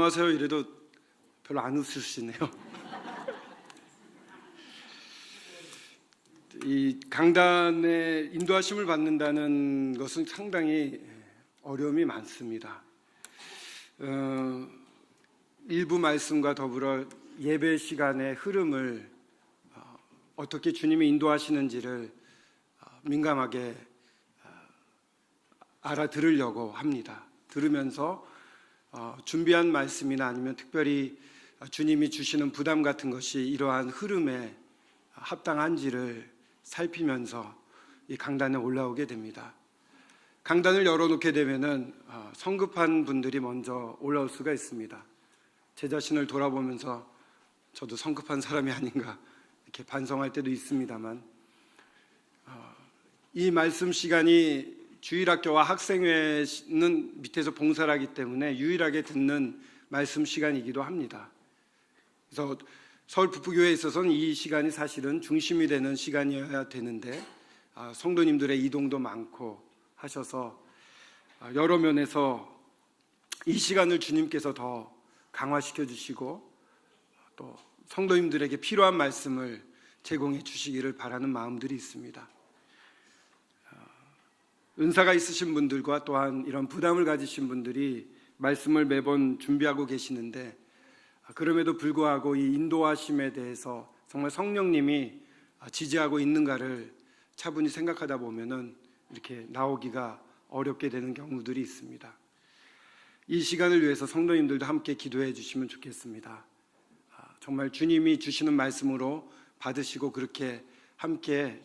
안녕하세요 이래도 별로 안 웃으시네요. 이 강단에 인도하심을 받는다는 것은 상당히 어려움이 많습니다. 일부 말씀과 더불어 예배 시간의 흐름을 어떻게 주님이 인도하시는지를 민감하게 알아들으려고 합니다. 들으면서 준비한 말씀이나 아니면 특별히 주님이 주시는 부담 같은 것이 이러한 흐름에 합당한지를 살피면서 이 강단에 올라오게 됩니다. 강단을 열어놓게 되면은 성급한 분들이 먼저 올라올 수가 있습니다. 제 자신을 돌아보면서 저도 성급한 사람이 아닌가 이렇게 반성할 때도 있습니다만, 이 말씀 시간이 주일학교와 학생회는 밑에서 봉사를 하기 때문에 유일하게 듣는 말씀 시간이기도 합니다. 그래서 서울 북부교회에 있어서는 이 시간이 사실은 중심이 되는 시간이어야 되는데 성도님들의 이동도 많고 하셔서 여러 면에서 이 시간을 주님께서 더 강화시켜 주시고 또 성도님들에게 필요한 말씀을 제공해 주시기를 바라는 마음들이 있습니다. 은사가 있으신 분들과 또한 이런 부담을 가지신 분들이 말씀을 매번 준비하고 계시는데, 그럼에도 불구하고 이 인도하심에 대해서 정말 성령님이 지지하고 있는가를 차분히 생각하다 보면은 이렇게 나오기가 어렵게 되는 경우들이 있습니다. 이 시간을 위해서 성도님들도 함께 기도해 주시면 좋겠습니다. 정말 주님이 주시는 말씀으로 받으시고 그렇게 함께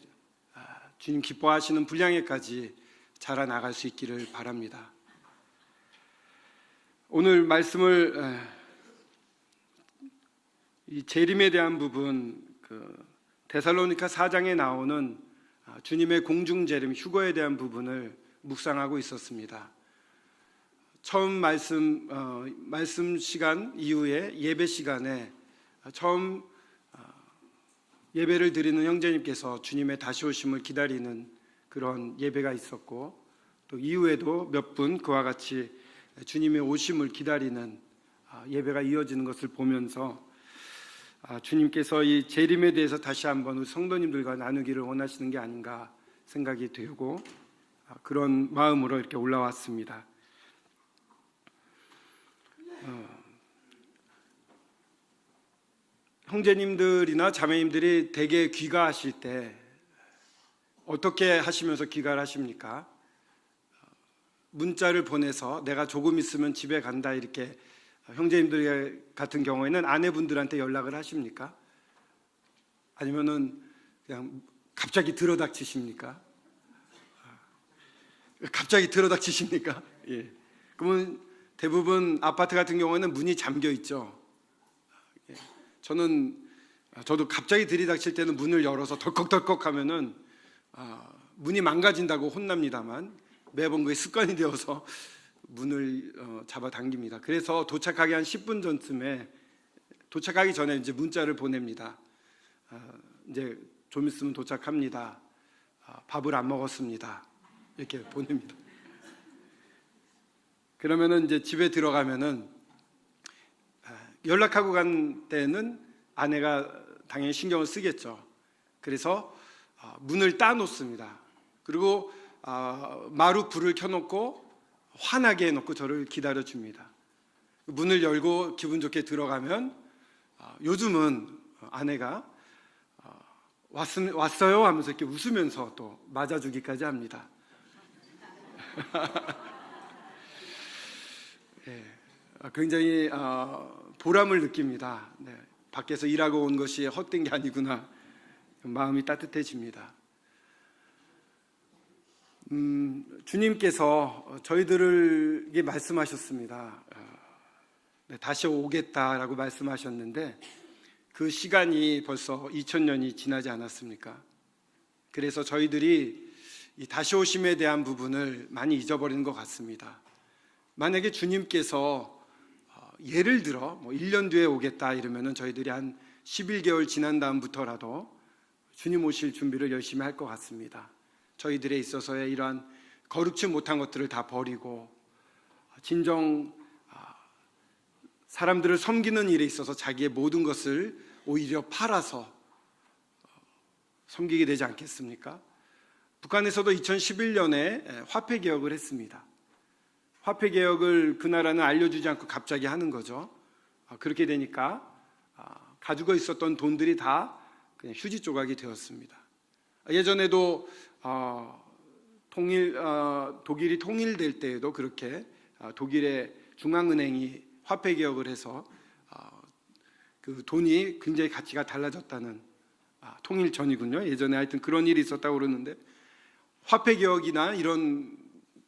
주님 기뻐하시는 분량에까지 자라나갈 수 있기를 바랍니다. 오늘 말씀을 이 재림에 대한 부분, 데살로니가 4장에 나오는 주님의 공중재림, 휴거에 대한 부분을 묵상하고 있었습니다. 처음 말씀 시간 이후에 예배 시간에 처음 예배를 드리는 형제님께서 주님의 다시 오심을 기다리는 그런 예배가 있었고, 또 이후에도 몇 분 그와 같이 주님의 오심을 기다리는 예배가 이어지는 것을 보면서 주님께서 이 재림에 대해서 다시 한번 우리 성도님들과 나누기를 원하시는 게 아닌가 생각이 되고, 그런 마음으로 이렇게 올라왔습니다. 형제님들이나 자매님들이 대개 귀가하실 때 어떻게 하시면서 귀가를 하십니까? 문자를 보내서 내가 조금 있으면 집에 간다 이렇게 형제님들 같은 경우에는 아내분들한테 연락을 하십니까? 아니면은 그냥 갑자기 들어닥치십니까? 갑자기 들어닥치십니까? 예. 그러면 대부분 아파트 같은 경우에는 문이 잠겨 있죠. 예. 저도 갑자기 들이닥칠 때는 문을 열어서 덜컥덜컥 하면은 문이 망가진다고 혼납니다만 매번 그게 습관이 되어서 문을 잡아당깁니다. 그래서 도착하기 한 10분 전쯤에 도착하기 전에 이제 문자를 보냅니다. 이제 좀 있으면 도착합니다. 밥을 안 먹었습니다. 이렇게 보냅니다. 그러면은 이제 집에 들어가면은 연락하고 간 때는 아내가 당연히 신경을 쓰겠죠. 그래서 문을 따놓습니다. 그리고 마루 불을 켜놓고 환하게 해놓고 저를 기다려줍니다. 문을 열고 기분 좋게 들어가면 요즘은 아내가 왔어요 하면서 이렇게 웃으면서 또 맞아주기까지 합니다. 네, 굉장히 보람을 느낍니다. 네, 밖에서 일하고 온 것이 헛된 게 아니구나, 마음이 따뜻해집니다. 주님께서 저희들에게 말씀하셨습니다. 네, 다시 오겠다라고 말씀하셨는데 그 시간이 벌써 2000년이 지나지 않았습니까? 그래서 저희들이 이 다시 오심에 대한 부분을 많이 잊어버리는 것 같습니다. 만약에 주님께서 예를 들어 1년 뒤에 오겠다 이러면은 저희들이 한 11개월 지난 다음부터라도 주님 오실 준비를 열심히 할 것 같습니다. 저희들에 있어서의 이러한 거룩지 못한 것들을 다 버리고 진정 사람들을 섬기는 일에 있어서 자기의 모든 것을 오히려 팔아서 섬기게 되지 않겠습니까? 북한에서도 2011년에 화폐 개혁을 했습니다. 화폐 개혁을 그 나라는 알려주지 않고 갑자기 하는 거죠. 그렇게 되니까 가지고 있었던 돈들이 다 그냥 휴지 조각이 되었습니다. 예전에도 독일이 통일될 때에도 그렇게 독일의 중앙은행이 화폐 개혁을 해서 그 돈이 굉장히 가치가 달라졌다는, 통일 전이군요. 예전에 하여튼 그런 일이 있었다고 그러는데, 화폐 개혁이나 이런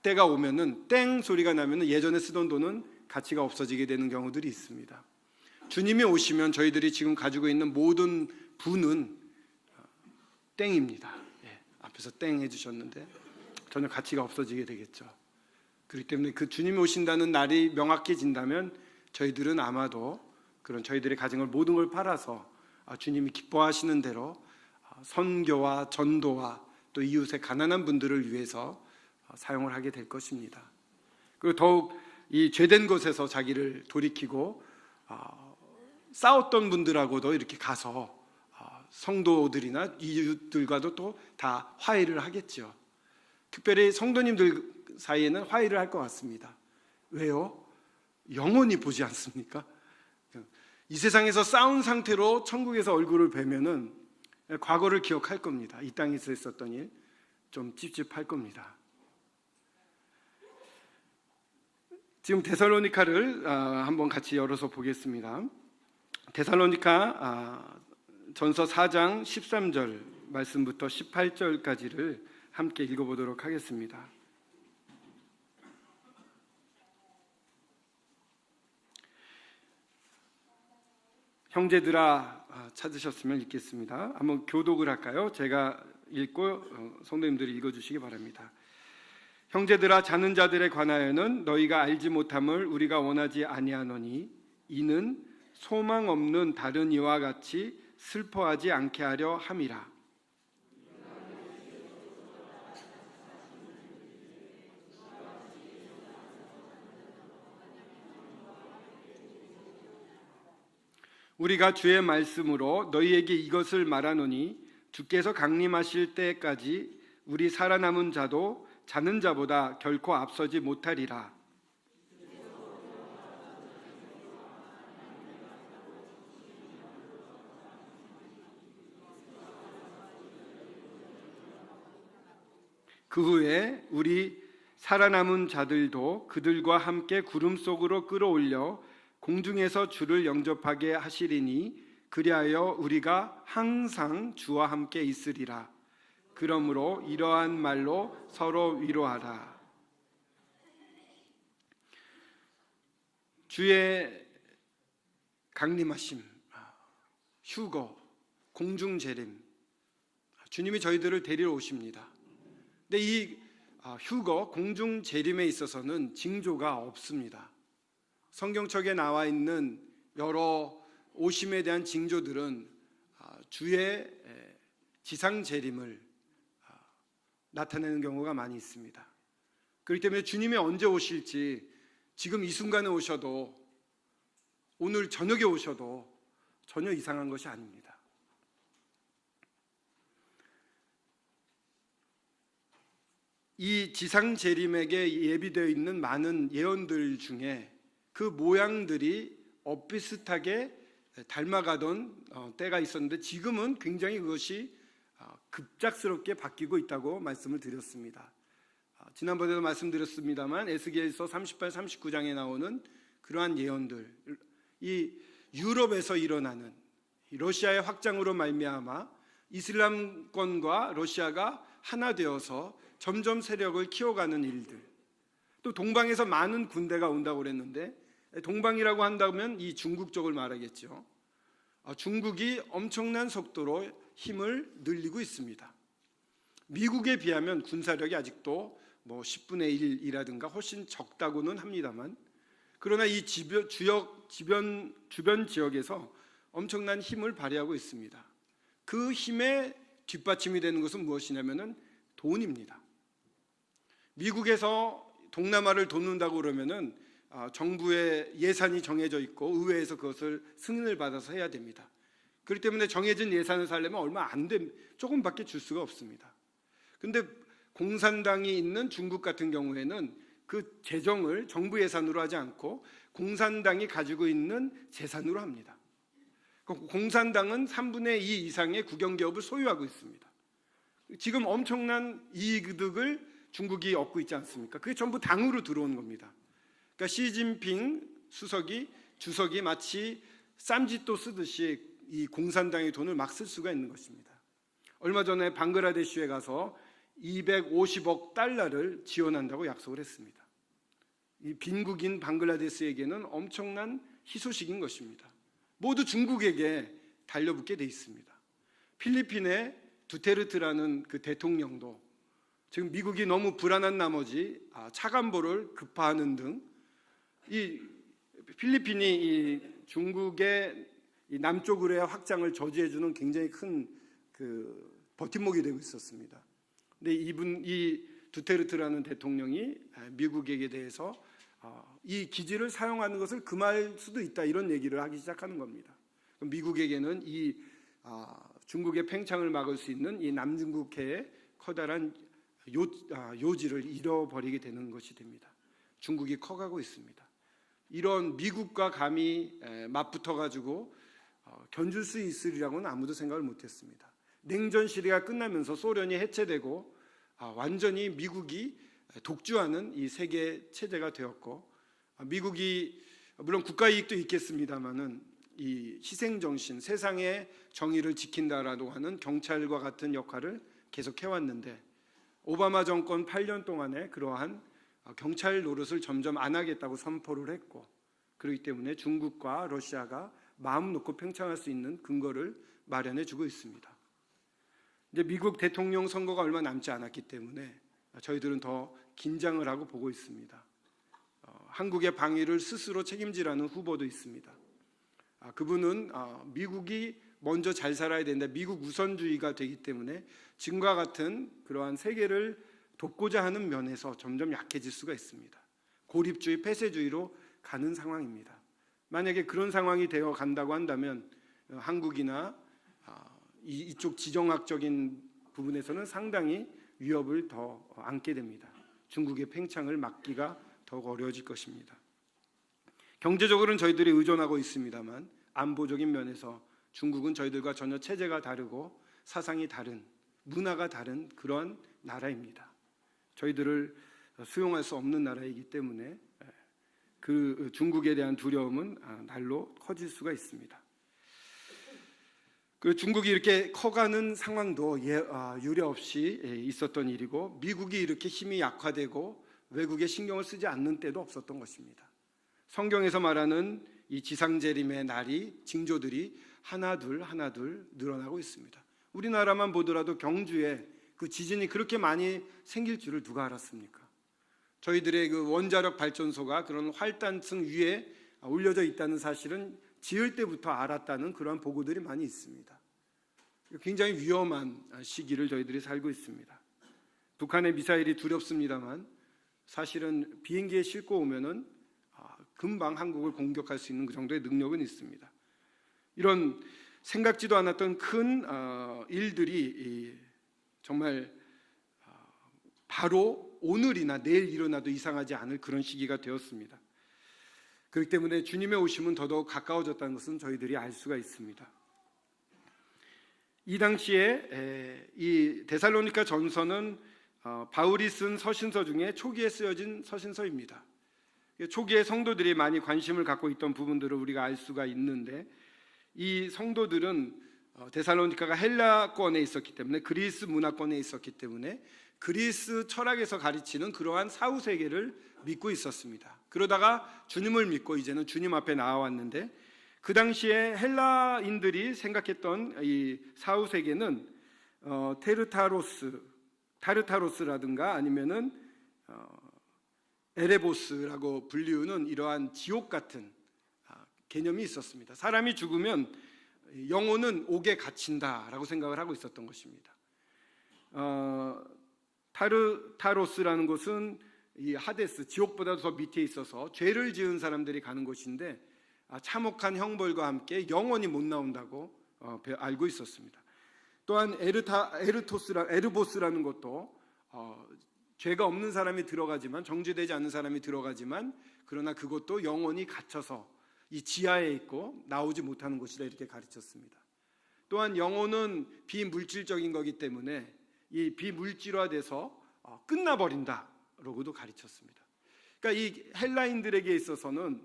때가 오면은 땡 소리가 나면은 예전에 쓰던 돈은 가치가 없어지게 되는 경우들이 있습니다. 주님이 오시면 저희들이 지금 가지고 있는 모든 부는 땡입니다. 앞에서 땡 해주셨는데 전혀 가치가 없어지게 되겠죠. 그렇기 때문에 그 주님이 오신다는 날이 명확해진다면 저희들은 아마도 그런 저희들의 가진 걸 모든 걸 팔아서 주님이 기뻐하시는 대로 선교와 전도와 또 이웃의 가난한 분들을 위해서 사용을 하게 될 것입니다. 그리고 더욱 이 죄된 곳에서 자기를 돌이키고 싸웠던 분들하고도 이렇게 가서 성도들이나 이웃들과도 또 다 화해를 하겠죠. 특별히 성도님들 사이에는 화해를 할 것 같습니다. 왜요? 영원히 보지 않습니까? 이 세상에서 싸운 상태로 천국에서 얼굴을 뵈면은 과거를 기억할 겁니다. 이 땅에서 있었던 일 좀 찝찝할 겁니다. 지금 데살로니카를 한번 같이 열어서 보겠습니다. 데살로니카 전서 4장 13절 말씀부터 18절까지를 함께 읽어보도록 하겠습니다. 형제들아, 찾으셨으면 읽겠습니다. 한번 교독을 할까요? 제가 읽고 성도님들이 읽어주시기 바랍니다. 형제들아, 자는 자들에 관하여는 너희가 알지 못함을 우리가 원하지 아니하노니 이는 소망 없는 다른 이와 같이 슬퍼하지 않게 하려 함이라. 우리가 주의 말씀으로 너희에게 이것을 말하노니 주께서 강림하실 때까지 우리 살아남은 자도 자는 자보다 결코 앞서지 못하리라. 그 후에 우리 살아남은 자들도 그들과 함께 구름 속으로 끌어올려 공중에서 주를 영접하게 하시리니 그리하여 우리가 항상 주와 함께 있으리라. 그러므로 이러한 말로 서로 위로하라. 주의 강림하심, 휴거, 공중 재림, 주님이 저희들을 데리러 오십니다. 근데 이 휴거, 공중 재림에 있어서는 징조가 없습니다. 성경책에 나와 있는 여러 오심에 대한 징조들은 주의 지상 재림을 나타내는 경우가 많이 있습니다. 그렇기 때문에 주님이 언제 오실지 지금 이 순간에 오셔도, 오늘 저녁에 오셔도 전혀 이상한 것이 아닙니다. 이 지상 재림에게 예비되어 있는 많은 예언들 중에 그 모양들이 엇비슷하게 닮아가던 때가 있었는데 지금은 굉장히 그것이 급작스럽게 바뀌고 있다고 말씀을 드렸습니다. 지난번에도 말씀드렸습니다만 에스겔서 38, 39장에 나오는 그러한 예언들, 이 유럽에서 일어나는 러시아의 확장으로 말미암아 이슬람권과 러시아가 하나 되어서 점점 세력을 키워가는 일들, 또 동방에서 많은 군대가 온다고 그랬는데 동방이라고 한다면 이 중국 쪽을 말하겠죠. 중국이 엄청난 속도로 힘을 늘리고 있습니다. 미국에 비하면 군사력이 아직도 10분의 1이라든가 훨씬 적다고는 합니다만, 그러나 이 주변 지역에서 엄청난 힘을 발휘하고 있습니다. 그 힘에 뒷받침이 되는 것은 무엇이냐면은 돈입니다. 미국에서 동남아를 돕는다고 그러면은 정부의 예산이 정해져 있고 의회에서 그것을 승인을 받아서 해야 됩니다. 그렇기 때문에 정해진 예산을 살려면 얼마 안 돼, 조금밖에 줄 수가 없습니다. 근데 공산당이 있는 중국 같은 경우에는 그 재정을 정부 예산으로 하지 않고 공산당이 가지고 있는 재산으로 합니다. 공산당은 3분의 2 이상의 국영기업을 소유하고 있습니다. 지금 엄청난 이득을 중국이 얻고 있지 않습니까? 그게 전부 당으로 들어온 겁니다. 그러니까 시진핑 주석이 마치 쌈짓돈 쓰듯이 이 공산당의 돈을 막 쓸 수가 있는 것입니다. 얼마 전에 방글라데시에 가서 250억 달러를 지원한다고 약속을 했습니다. 이 빈국인 방글라데시에게는 엄청난 희소식인 것입니다. 모두 중국에게 달려붙게 돼 있습니다. 필리핀의 두테르테라는 그 대통령도 지금 미국이 너무 불안한 나머지 차관보를 급파하는 등 이 필리핀이 이 중국의 이 남쪽으로의 확장을 저지해주는 굉장히 큰 그 버팀목이 되고 있었습니다. 근데 이 두테르테라는 대통령이 미국에게 대해서 이 기지를 사용하는 것을 금할 수도 있다 이런 얘기를 하기 시작하는 겁니다. 그럼 미국에게는 이 중국의 팽창을 막을 수 있는 이 남중국해의 커다란 요지를 잃어버리게 되는 것이 됩니다. 중국이 커가고 있습니다. 이런 미국과 감히 맞붙어 가지고 견줄 수 있으리라고는 아무도 생각을 못했습니다. 냉전 시대가 끝나면서 소련이 해체되고 완전히 미국이 독주하는 이 세계 체제가 되었고, 미국이 물론 국가 이익도 있겠습니다만은 이 희생 정신, 세상의 정의를 지킨다라고 하는 경찰과 같은 역할을 계속 해왔는데, 오바마 정권 8년 동안에 그러한 경찰 노릇을 점점 안 하겠다고 선포를 했고, 그렇기 때문에 중국과 러시아가 마음 놓고 팽창할 수 있는 근거를 마련해 주고 있습니다. 이제 미국 대통령 선거가 얼마 남지 않았기 때문에 저희들은 더 긴장을 하고 보고 있습니다. 한국의 방위를 스스로 책임지라는 후보도 있습니다. 그분은 미국이 먼저 잘 살아야 된다, 미국 우선주의가 되기 때문에 지금과 같은 그러한 세계를 돕고자 하는 면에서 점점 약해질 수가 있습니다. 고립주의, 폐쇄주의로 가는 상황입니다. 만약에 그런 상황이 되어 간다고 한다면 한국이나 이쪽 지정학적인 부분에서는 상당히 위협을 더 안게 됩니다. 중국의 팽창을 막기가 더욱 어려워질 것입니다. 경제적으로는 저희들이 의존하고 있습니다만 안보적인 면에서 중국은 저희들과 전혀 체제가 다르고 사상이 다른, 문화가 다른 그런 나라입니다. 저희들을 수용할 수 없는 나라이기 때문에 그 중국에 대한 두려움은 날로 커질 수가 있습니다. 그 중국이 이렇게 커가는 상황도 유례 없이 있었던 일이고, 미국이 이렇게 힘이 약화되고 외국에 신경을 쓰지 않는 때도 없었던 것입니다. 성경에서 말하는 이 지상재림의 날이, 징조들이 하나둘 늘어나고 있습니다. 우리나라만 보더라도 경주에 그 지진이 그렇게 많이 생길 줄을 누가 알았습니까? 저희들의 그 원자력 발전소가 그런 활단층 위에 올려져 있다는 사실은 지을 때부터 알았다는 그러한 보고들이 많이 있습니다. 굉장히 위험한 시기를 저희들이 살고 있습니다. 북한의 미사일이 두렵습니다만 사실은 비행기에 싣고 오면은 금방 한국을 공격할 수 있는 그 정도의 능력은 있습니다. 이런 생각지도 않았던 큰 일들이 정말 바로 오늘이나 내일 일어나도 이상하지 않을 그런 시기가 되었습니다. 그렇기 때문에 주님의 오심은 더더욱 가까워졌다는 것은 저희들이 알 수가 있습니다. 이 당시에 이 데살로니가 전서는 바울이 쓴 서신서 중에 초기에 쓰여진 서신서입니다. 초기에 성도들이 많이 관심을 갖고 있던 부분들을 우리가 알 수가 있는데, 이 성도들은 데살로니가가 헬라권에 있었기 때문에, 그리스 문화권에 있었기 때문에 그리스 철학에서 가르치는 그러한 사후세계를 믿고 있었습니다. 그러다가 주님을 믿고 이제는 주님 앞에 나와왔는데, 그 당시에 헬라인들이 생각했던 이 사후세계는 타르타로스라든가 아니면은 에레보스라고 불리우는 이러한 지옥 같은 개념이 있었습니다. 사람이 죽으면 영혼은 옥에 갇힌다라고 생각을 하고 있었던 것입니다. 타르타로스라는 것은 이 하데스, 지옥보다 더 밑에 있어서 죄를 지은 사람들이 가는 곳인데 참혹한 형벌과 함께 영원히 못 나온다고 알고 있었습니다. 또한 에르보스라는 것도 죄가 없는 사람이 들어가지만, 정죄되지 않는 사람이 들어가지만, 그러나 그것도 영원히 갇혀서 이 지하에 있고 나오지 못하는 곳이다, 이렇게 가르쳤습니다. 또한 영혼은 비물질적인 거기 때문에 이 비물질화돼서 끝나버린다라고도 가르쳤습니다. 그러니까 이 헬라인들에게 있어서는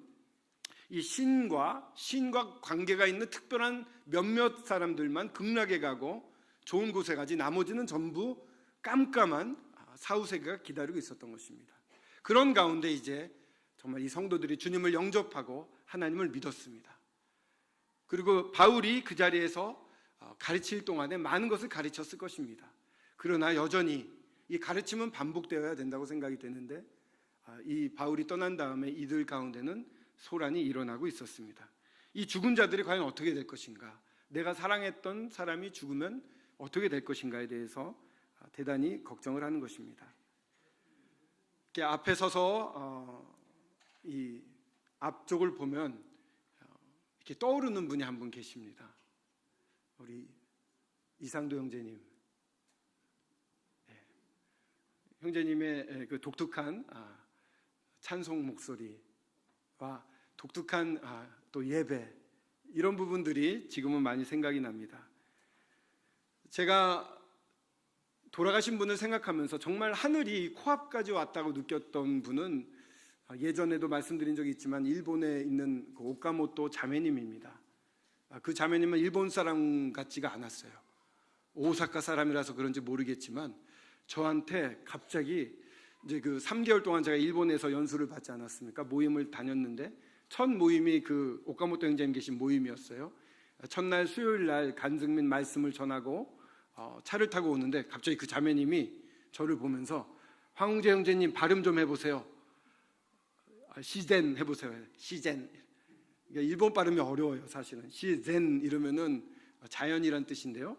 이 신과 관계가 있는 특별한 몇몇 사람들만 극락에 가고 좋은 곳에 가지, 나머지는 전부 깜깜한 사후세계가 기다리고 있었던 것입니다. 그런 가운데 이제 정말 이 성도들이 주님을 영접하고 하나님을 믿었습니다. 그리고 바울이 그 자리에서 가르칠 동안에 많은 것을 가르쳤을 것입니다. 그러나 여전히 이 가르침은 반복되어야 된다고 생각이 되는데, 이 바울이 떠난 다음에 이들 가운데는 소란이 일어나고 있었습니다. 이 죽은 자들이 과연 어떻게 될 것인가, 내가 사랑했던 사람이 죽으면 어떻게 될 것인가에 대해서 대단히 걱정을 하는 것입니다. 이렇게 앞에 서서 이 앞쪽을 보면 이렇게 떠오르는 분이 한 분 계십니다. 우리 이상도 형제님. 형제님의 그 독특한 찬송 목소리와 독특한 또 예배, 이런 부분들이 지금은 많이 생각이 납니다. 제가 돌아가신 분을 생각하면서 정말 하늘이 코앞까지 왔다고 느꼈던 분은 예전에도 말씀드린 적이 있지만 일본에 있는 그 오카모토 자매님입니다. 그 자매님은 일본 사람 같지가 않았어요. 오사카 사람이라서 그런지 모르겠지만 저한테 갑자기 이제 그 3개월 동안 제가 일본에서 연수를 받지 않았습니까? 모임을 다녔는데 첫 모임이 그 오카모토 형제님 계신 모임이었어요. 첫날 수요일 날 간증민 말씀을 전하고 차를 타고 오는데 갑자기 그 자매님이 저를 보면서 황웅재 형제님 발음 좀 해보세요. 시젠 해보세요. 시젠. 그러니까 일본 발음이 어려워요, 사실은. 시젠 이러면은 자연이란 뜻인데요.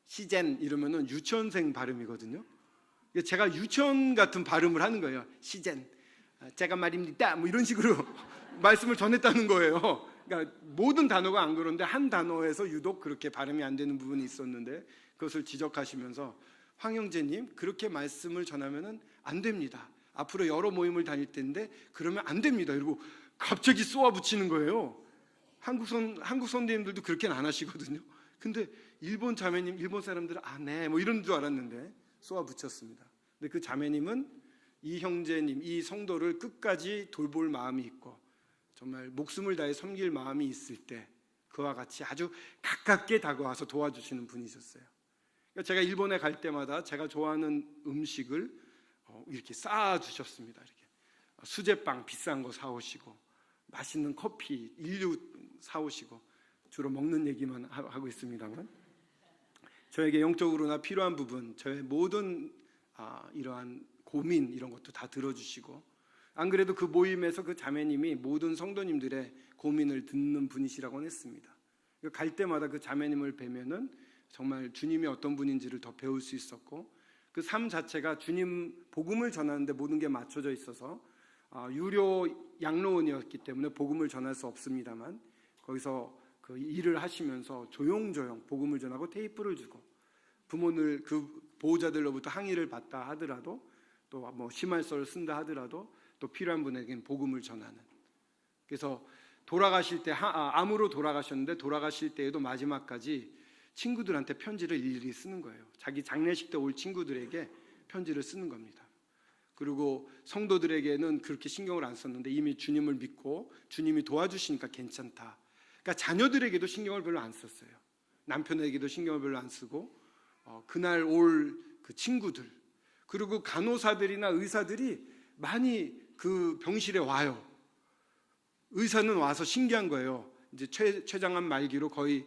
시젠 이러면은 유치원생 발음이거든요. 제가 유치원 같은 발음을 하는 거예요. 시젠. 제가 말입니다. 뭐 이런 식으로 말씀을 전했다는 거예요. 그러니까 모든 단어가 안 그런데 한 단어에서 유독 그렇게 발음이 안 되는 부분이 있었는데 그것을 지적하시면서 황 형제님, 그렇게 말씀을 전하면은 안 됩니다. 앞으로 여러 모임을 다닐 텐데 그러면 안 됩니다. 이러고 갑자기 쏘아 붙이는 거예요. 한국 선생님들도 그렇게는 안 하시거든요. 근데 일본 자매님, 일본 사람들은 네, 뭐 이런 줄 알았는데 쏘아 붙였습니다. 근데 그 자매님은 이 형제님, 이 성도를 끝까지 돌볼 마음이 있고 정말 목숨을 다해 섬길 마음이 있을 때 그와 같이 아주 가깝게 다가와서 도와주시는 분이셨어요. 그러니까 제가 일본에 갈 때마다 제가 좋아하는 음식을 이렇게 쌓아주셨습니다. 이렇게 수제빵 비싼 거 사오시고 맛있는 커피, 인류 사오시고, 주로 먹는 얘기만 하고 있습니다만 저에게 영적으로나 필요한 부분, 저의 모든 이러한 고민 이런 것도 다 들어주시고, 안 그래도 그 모임에서 그 자매님이 모든 성도님들의 고민을 듣는 분이시라고 했습니다. 갈 때마다 그 자매님을 뵈면은 정말 주님이 어떤 분인지를 더 배울 수 있었고, 그 삶 자체가 주님 복음을 전하는데 모든 게 맞춰져 있어서 유료 양로원이었기 때문에 복음을 전할 수 없습니다만 거기서 그 일을 하시면서 조용조용 복음을 전하고 테이프를 주고, 부모들 그 보호자들로부터 항의를 받다 하더라도 또 뭐 심할서를 쓴다 하더라도 또 필요한 분에게는 복음을 전하는. 그래서 돌아가실 때 암으로 돌아가셨는데 돌아가실 때에도 마지막까지 친구들한테 편지를 일일이 쓰는 거예요. 자기 장례식 때 올 친구들에게 편지를 쓰는 겁니다. 그리고 성도들에게는 그렇게 신경을 안 썼는데 이미 주님을 믿고 주님이 도와주시니까 괜찮다. 그러니까 자녀들에게도 신경을 별로 안 썼어요. 남편에게도 신경을 별로 안 쓰고 그날 올 그 친구들, 그리고 간호사들이나 의사들이 많이 그 병실에 와요. 의사는 와서 신기한 거예요. 이제 췌장암 말기로 거의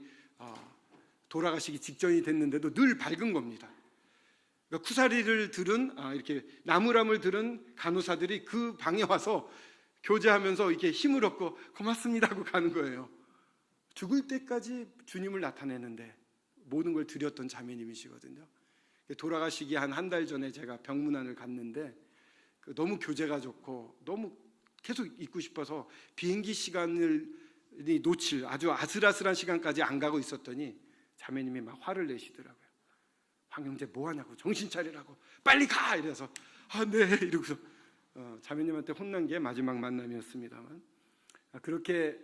돌아가시기 직전이 됐는데도 늘 밝은 겁니다. 그러니까 쿠사리를 들은 이렇게 나무람을 들은 간호사들이 그 방에 와서 교제하면서 이렇게 힘을 얻고 고맙습니다 하고 가는 거예요. 죽을 때까지 주님을 나타내는데 모든 걸 드렸던 자매님이시거든요. 돌아가시기 한 달 전에 제가 병문안을 갔는데 너무 교제가 좋고 너무 계속 있고 싶어서 비행기 시간을 놓칠 아주 아슬아슬한 시간까지 안 가고 있었더니 자매님이 막 화를 내시더라고요. 황 형제 뭐 하냐고, 정신 차리라고, 빨리 가! 이래서 네 이러고서 자매님한테 혼난 게 마지막 만남이었습니다만, 그렇게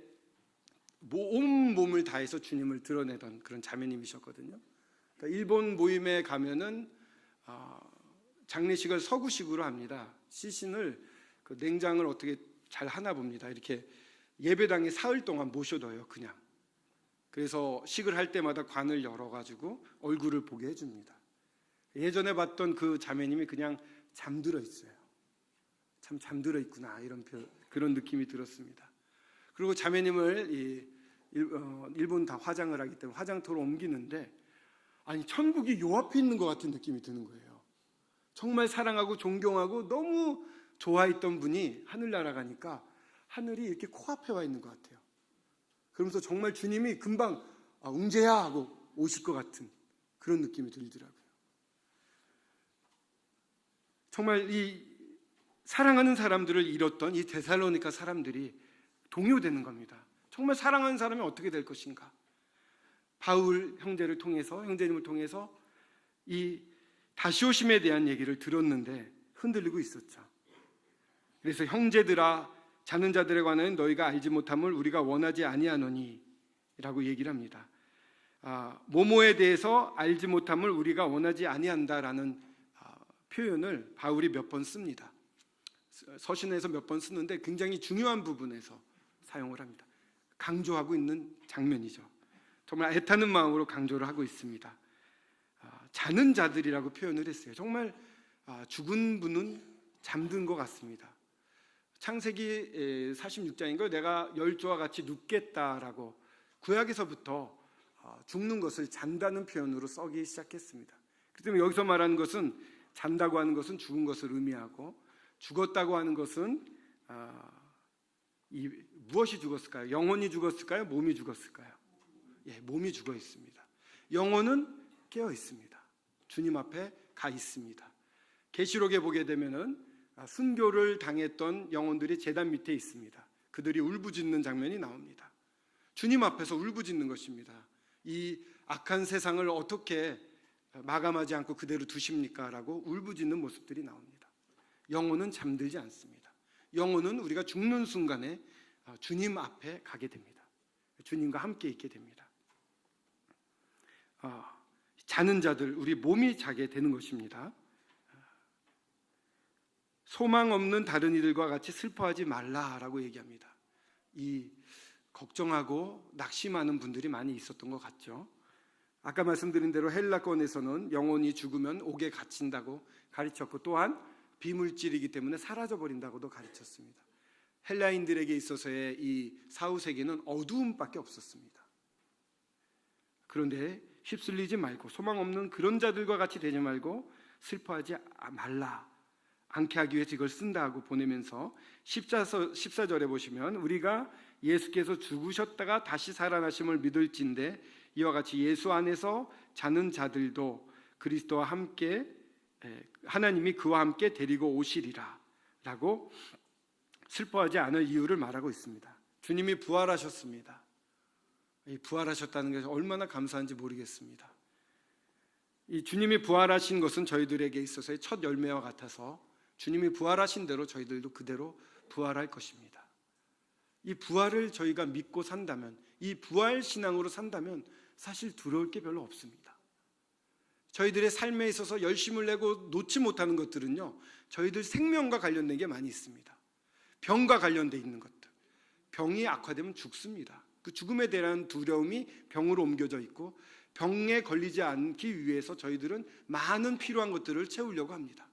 온 몸을 다해서 주님을 드러내던 그런 자매님이셨거든요. 그러니까 일본 모임에 가면은 장례식을 서구식으로 합니다. 시신을 그 냉장을 어떻게 잘 하나 봅니다. 이렇게 예배당에 사흘 동안 모셔둬요, 그냥. 그래서 식을 할 때마다 관을 열어가지고 얼굴을 보게 해줍니다. 예전에 봤던 그 자매님이 그냥 잠들어 있어요. 참 잠들어 있구나, 그런 느낌이 들었습니다. 그리고 자매님을 일본 다 화장을 하기 때문에 화장터로 옮기는데, 아니 천국이 요 앞에 있는 것 같은 느낌이 드는 거예요. 정말 사랑하고 존경하고 너무 좋아했던 분이 하늘나라 가니까 하늘이 이렇게 코앞에 와 있는 것 같아요. 그러면서 정말 주님이 금방 웅재야 하고 오실 것 같은 그런 느낌이 들더라고요. 정말 이 사랑하는 사람들을 잃었던 이 데살로니가 사람들이 동요되는 겁니다. 정말 사랑하는 사람이 어떻게 될 것인가? 바울 형제님을 통해서 이 다시 오심에 대한 얘기를 들었는데 흔들리고 있었죠. 그래서 형제들아, 자는 자들에 관하여 너희가 알지 못함을 우리가 원하지 아니하노니 라고 얘기를 합니다. 뭐뭐에 대해서 알지 못함을 우리가 원하지 아니한다라는 표현을 바울이 몇 번 씁니다. 서신에서 몇 번 쓰는데 굉장히 중요한 부분에서 사용을 합니다. 강조하고 있는 장면이죠. 정말 애타는 마음으로 강조를 하고 있습니다. 자는 자들이라고 표현을 했어요. 정말 죽은 분은 잠든 것 같습니다. 창세기 46장인가요? 내가 열조와 같이 눕겠다라고 구약에서부터 죽는 것을 잔다는 표현으로 써기 시작했습니다. 그렇기 때문에 여기서 말하는 것은 잔다고 하는 것은 죽은 것을 의미하고, 죽었다고 하는 것은 무엇이 죽었을까요? 영혼이 죽었을까요? 몸이 죽었을까요? 몸이 죽어 있습니다. 영혼은 깨어 있습니다. 주님 앞에 가 있습니다. 계시록에 보게 되면은 순교를 당했던 영혼들이 제단 밑에 있습니다. 그들이 울부짖는 장면이 나옵니다. 주님 앞에서 울부짖는 것입니다. 이 악한 세상을 어떻게 마감하지 않고 그대로 두십니까? 라고 울부짖는 모습들이 나옵니다. 영혼은 잠들지 않습니다. 영혼은 우리가 죽는 순간에 주님 앞에 가게 됩니다. 주님과 함께 있게 됩니다. 자는 자들, 우리 몸이 자게 되는 것입니다. 소망 없는 다른 이들과 같이 슬퍼하지 말라라고 얘기합니다. 이 걱정하고 낙심하는 분들이 많이 있었던 것 같죠. 아까 말씀드린 대로 헬라권에서는 영혼이 죽으면 옥에 갇힌다고 가르쳤고, 또한 비물질이기 때문에 사라져버린다고도 가르쳤습니다. 헬라인들에게 있어서의 이 사후세계는 어두움밖에 없었습니다. 그런데 휩쓸리지 말고, 소망 없는 그런 자들과 같이 되지 말고 슬퍼하지 말라, 않게 하기 위해서 이걸 쓴다고 보내면서 14절에 보시면, 우리가 예수께서 죽으셨다가 다시 살아나심을 믿을진대 이와 같이 예수 안에서 자는 자들도 그리스도와 함께 하나님이 그와 함께 데리고 오시리라 라고 슬퍼하지 않을 이유를 말하고 있습니다. 주님이 부활하셨습니다. 이 부활하셨다는 것이 얼마나 감사한지 모르겠습니다. 이 주님이 부활하신 것은 저희들에게 있어서의 첫 열매와 같아서 주님이 부활하신 대로 저희들도 그대로 부활할 것입니다. 이 부활을 저희가 믿고 산다면, 이 부활 신앙으로 산다면 사실 두려울 게 별로 없습니다. 저희들의 삶에 있어서 열심을 내고 놓지 못하는 것들은요, 저희들 생명과 관련된 게 많이 있습니다. 병과 관련돼 있는 것들, 병이 악화되면 죽습니다. 그 죽음에 대한 두려움이 병으로 옮겨져 있고, 병에 걸리지 않기 위해서 저희들은 많은 필요한 것들을 채우려고 합니다.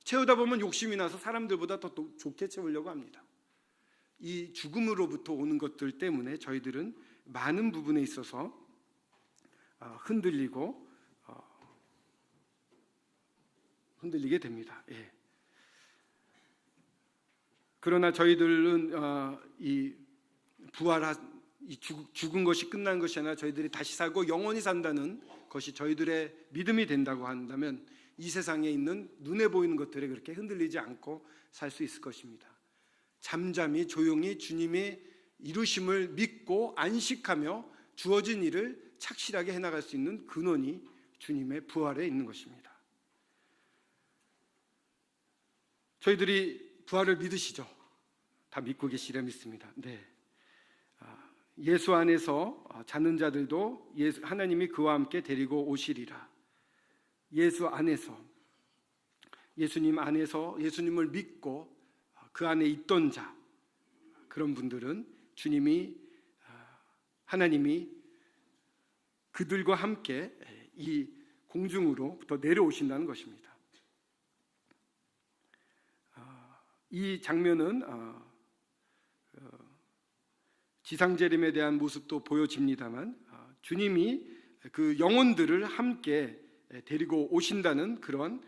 채우다 보면 욕심이 나서 사람들보다 더 좋게 채우려고 합니다. 이 죽음으로부터 오는 것들 때문에 저희들은 많은 부분에 있어서 흔들리게 됩니다. 그러나 저희들은 죽은 것이 끝난 것이 아니라 저희들이 다시 살고 영원히 산다는 것이 저희들의 믿음이 된다고 한다면, 이 세상에 있는 눈에 보이는 것들에 그렇게 흔들리지 않고 살 수 있을 것입니다. 잠잠히 조용히 주님의 이루심을 믿고 안식하며 주어진 일을 착실하게 해나갈 수 있는 근원이 주님의 부활에 있는 것입니다. 저희들이 부활을 믿으시죠? 다 믿고 계시려 믿습니다. 네. 예수 안에서 자는 자들도 하나님이 그와 함께 데리고 오시리라. 예수 안에서, 예수님 안에서 예수님을 믿고 그 안에 있던 자, 그런 분들은 하나님이 그들과 함께 이 공중으로부터 내려오신다는 것입니다. 이 장면은 지상재림에 대한 모습도 보여집니다만 주님이 그 영혼들을 함께 데리고 오신다는 그런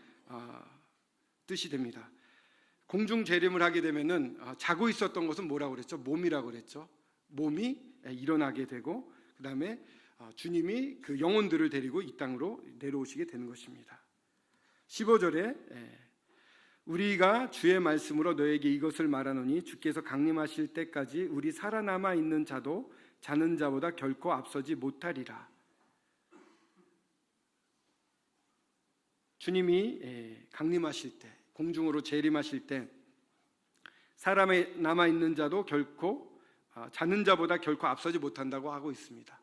뜻이 됩니다. 공중재림을 하게 되면은 자고 있었던 것은 뭐라고 그랬죠? 몸이라고 그랬죠. 몸이 일어나게 되고 그 다음에 주님이 그 영혼들을 데리고 이 땅으로 내려오시게 되는 것입니다. 15절에 우리가 주의 말씀으로 너에게 이것을 말하노니 주께서 강림하실 때까지 우리 살아남아 있는 자도 자는 자보다 결코 앞서지 못하리라. 주님이 강림하실 때, 공중으로 재림하실 때 사람에 남아 있는 자도 결코 자는 자보다 결코 앞서지 못한다고 하고 있습니다.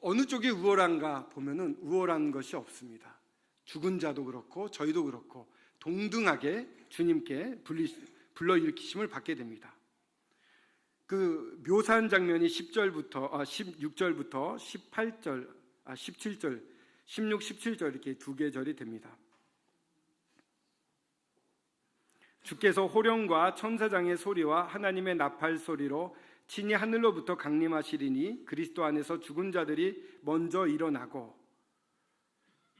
어느 쪽이 우월한가 보면은 우월한 것이 없습니다. 죽은 자도 그렇고 저희도 그렇고 동등하게 주님께 불러일으키심을 받게 됩니다. 그 묘사한 장면이 16절부터 18절, 17절, 16, 17절 이렇게 두 계절이 됩니다. 주께서 호령과 천사장의 소리와 하나님의 나팔 소리로 친히 하늘로부터 강림하시리니 그리스도 안에서 죽은 자들이 먼저 일어나고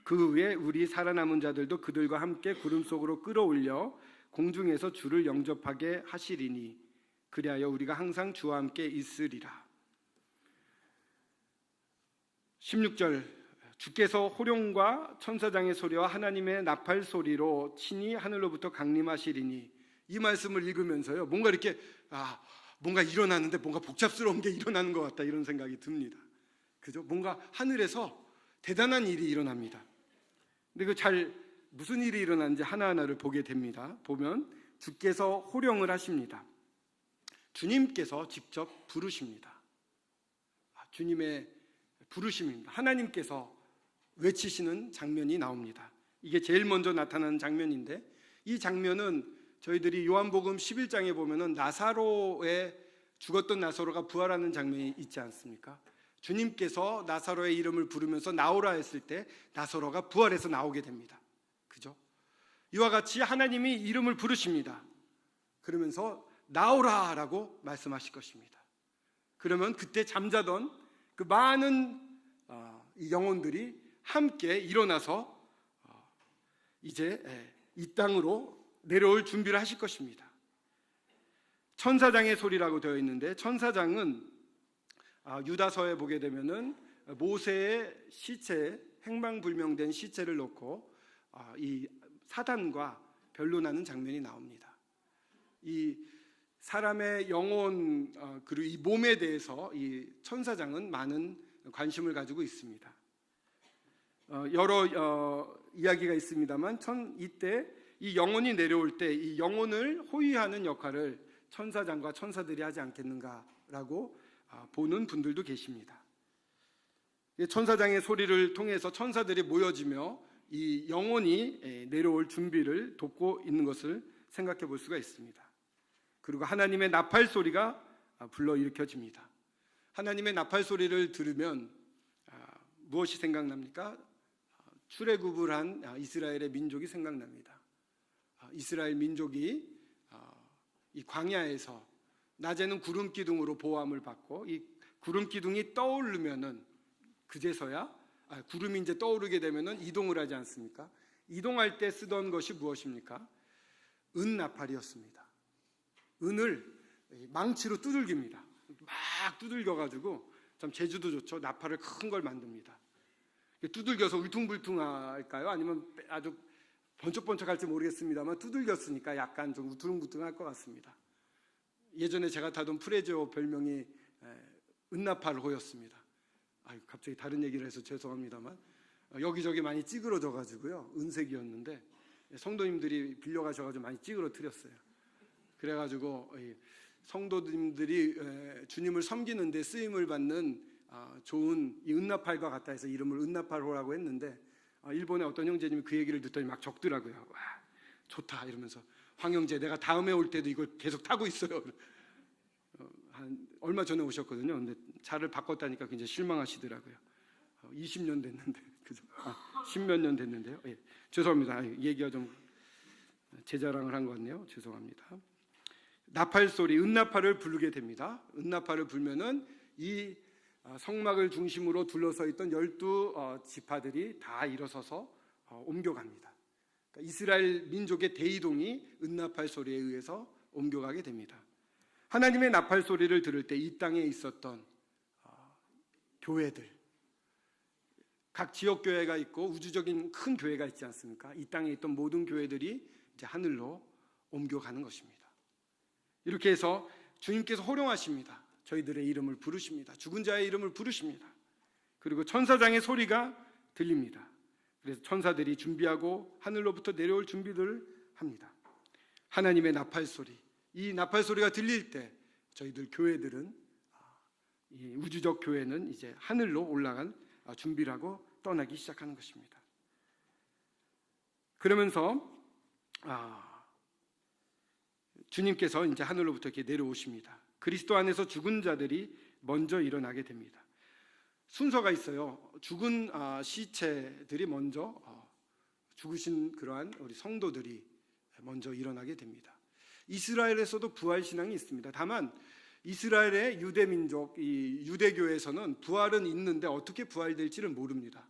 그 후에 우리 살아남은 자들도 그들과 함께 구름 속으로 끌어올려 공중에서 주를 영접하게 하시리니 그리하여 우리가 항상 주와 함께 있으리라. 16절 주께서 호령과 천사장의 소리와 하나님의 나팔 소리로 친히 하늘로부터 강림하시리니, 이 말씀을 읽으면서요 뭔가 이렇게 뭔가 일어나는데 뭔가 복잡스러운 게 일어나는 것 같다 이런 생각이 듭니다. 그죠? 뭔가 하늘에서 대단한 일이 일어납니다. 근데 무슨 일이 일어나는지 하나하나를 보게 됩니다. 보면 주께서 호령을 하십니다. 주님께서 직접 부르십니다. 주님의 부르심입니다. 하나님께서 외치시는 장면이 나옵니다. 이게 제일 먼저 나타나는 장면인데, 이 장면은 저희들이 요한복음 11장에 보면은 죽었던 나사로가 부활하는 장면이 있지 않습니까? 주님께서 나사로의 이름을 부르면서 나오라 했을 때 나사로가 부활해서 나오게 됩니다. 그죠? 이와 같이 하나님이 이름을 부르십니다. 그러면서 나오라라고 말씀하실 것입니다. 그러면 그때 잠자던 그 많은 이 영혼들이 함께 일어나서 이제 이 땅으로 내려올 준비를 하실 것입니다. 천사장의 소리라고 되어 있는데, 천사장은 유다서에 보게 되면은 모세의 시체, 행방불명된 시체를 놓고 이 사단과 변론하는 장면이 나옵니다. 이 사람의 영혼 그리고 이 몸에 대해서 이 천사장은 많은 관심을 가지고 있습니다. 여러 이야기가 있습니다만 이때 이 영혼이 내려올 때 이 영혼을 호위하는 역할을 천사장과 천사들이 하지 않겠는가라고 보는 분들도 계십니다. 천사장의 소리를 통해서 천사들이 모여지며 이 영혼이 내려올 준비를 돕고 있는 것을 생각해 볼 수가 있습니다. 그리고 하나님의 나팔 소리가 불러일으켜집니다. 하나님의 나팔 소리를 들으면 무엇이 생각납니까? 출애굽을 한 이스라엘의 민족이 생각납니다. 이스라엘 민족이 이 광야에서 낮에는 구름 기둥으로 보호함을 받고, 이 구름 기둥이 떠오르면은 그제서야 구름이 이제 떠오르게 되면은 이동을 하지 않습니까? 이동할 때 쓰던 것이 무엇입니까? 은나팔이었습니다. 은을 망치로 두들깁니다. 막 두들겨 가지고, 참 제주도 좋죠. 나팔을 큰 걸 만듭니다. 두들겨서 울퉁불퉁할까요? 아니면 아주 번쩍번쩍할지 모르겠습니다만 두들겼으니까 약간 좀 우퉁불퉁할 것 같습니다. 예전에 제가 타던 프레지오 별명이 은나팔호였습니다. 갑자기 다른 얘기를 해서 죄송합니다만 여기저기 많이 찌그러져 가지고요, 은색이었는데 성도님들이 빌려가셔가지고 많이 찌그러뜨렸어요. 그래가지고 성도님들이 주님을 섬기는데 쓰임을 받는 좋은 이 은나팔과 같다 해서 이름을 은나팔호라고 했는데, 일본의 어떤 형제님이 그 얘기를 듣더니 막 적더라고요. 와, 좋다 이러면서, 황 형제 내가 다음에 올 때도 이걸 계속 타고 있어요. 한 얼마 전에 오셨거든요. 근데 차를 바꿨다니까 굉장히 실망하시더라고요. 20년 됐는데, 그죠? 10몇 년 됐는데요. 예, 죄송합니다. 얘기가 좀 제 자랑을 한 것 같네요. 죄송합니다. 나팔 소리, 은나팔을 부르게 됩니다. 은나팔을 불면은 이 성막을 중심으로 둘러서 있던 12지파들이 다 일어서서 옮겨갑니다. 그러니까 이스라엘 민족의 대이동이 은나팔 소리에 의해서 옮겨가게 됩니다. 하나님의 나팔 소리를 들을 때 이 땅에 있었던 교회들, 각 지역 교회가 있고 우주적인 큰 교회가 있지 않습니까? 이 땅에 있던 모든 교회들이 이제 하늘로 옮겨가는 것입니다. 이렇게 해서 주님께서 호령하십니다. 저희들의 이름을 부르십니다. 죽은 자의 이름을 부르십니다. 그리고 천사장의 소리가 들립니다. 그래서 천사들이 준비하고 하늘로부터 내려올 준비를 합니다. 하나님의 나팔 소리, 이 나팔 소리가 들릴 때 저희들 교회들은, 이 우주적 교회는 이제 하늘로 올라간 준비를 하고 떠나기 시작하는 것입니다. 그러면서 주님께서 이제 하늘로부터 이렇게 내려오십니다. 그리스도 안에서 죽은 자들이 먼저 일어나게 됩니다. 순서가 있어요. 죽은 시체들이 먼저, 죽으신 그러한 우리 성도들이 먼저 일어나게 됩니다. 이스라엘에서도 부활 신앙이 있습니다. 다만 이스라엘의 유대민족, 이 유대교에서는 부활은 있는데 어떻게 부활될지를 모릅니다.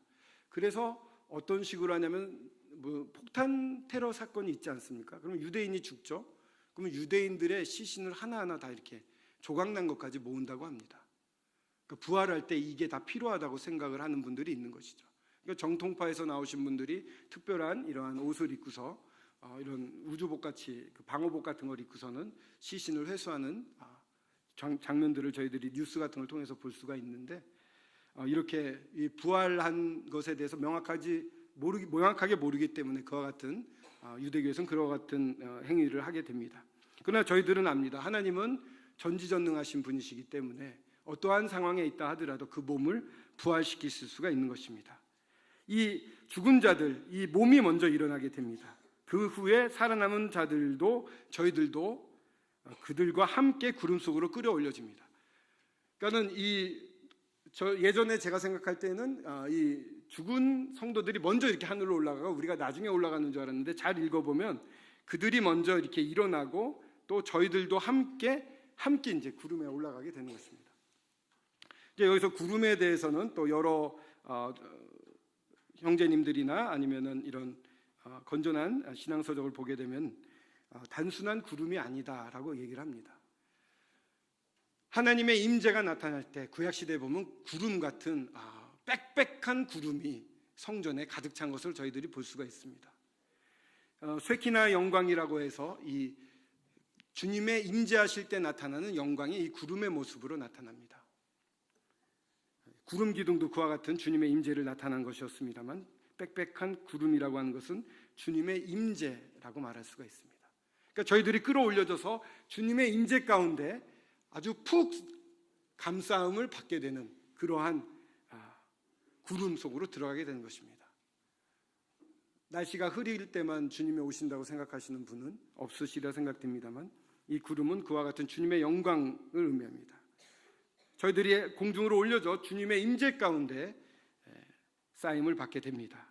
그래서 어떤 식으로 하냐면, 폭탄 테러 사건이 있지 않습니까? 그러면 유대인이 죽죠. 그러면 유대인들의 시신을 하나하나 다 이렇게 조각난 것까지 모은다고 합니다. 그러니까 부활할 때 이게 다 필요하다고 생각을 하는 분들이 있는 것이죠. 그러니까 정통파에서 나오신 분들이 특별한 이러한 옷을 입고서, 이런 우주복같이 방호복 같은 걸 입고서는 시신을 회수하는 장면들을 저희들이 뉴스 같은 걸 통해서 볼 수가 있는데, 이렇게 이 부활한 것에 대해서 명확하게 모르기 때문에 그와 같은, 유대교에서는 그와 같은 행위를 하게 됩니다. 그러나 저희들은 압니다. 하나님은 전지전능하신 분이시기 때문에 어떠한 상황에 있다 하더라도 그 몸을 부활시킬 수가 있는 것입니다. 이 죽은 자들, 이 몸이 먼저 일어나게 됩니다. 그 후에 살아남은 자들도, 저희들도 그들과 함께 구름 속으로 끌어올려집니다. 그러니까는 예전에 제가 생각할 때는 이 죽은 성도들이 먼저 이렇게 하늘로 올라가고 우리가 나중에 올라가는 줄 알았는데, 잘 읽어보면 그들이 먼저 이렇게 일어나고 또 저희들도 함께 이제 구름에 올라가게 되는 것입니다. 이제 여기서 구름에 대해서는 또 여러 형제님들이나 아니면은 이런 건전한 신앙서적을 보게 되면 단순한 구름이 아니다라고 얘기를 합니다. 하나님의 임재가 나타날 때 구약시대에 보면 구름 같은 빽빽한 구름이 성전에 가득 찬 것을 저희들이 볼 수가 있습니다. 쇠키나 영광이라고 해서 이 주님의 임재하실 때 나타나는 영광이 이 구름의 모습으로 나타납니다. 구름 기둥도 그와 같은 주님의 임재를 나타난 것이었습니다만, 빽빽한 구름이라고 하는 것은 주님의 임재라고 말할 수가 있습니다. 그러니까 저희들이 끌어올려져서 주님의 임재 가운데 아주 푹 감싸움을 받게 되는 그러한 구름 속으로 들어가게 되는 것입니다. 날씨가 흐릴 때만 주님이 오신다고 생각하시는 분은 없으시리라 생각됩니다만, 이 구름은 그와 같은 주님의 영광을 의미합니다. 저희들이 공중으로 올려져 주님의 임재 가운데 쌓임을 받게 됩니다.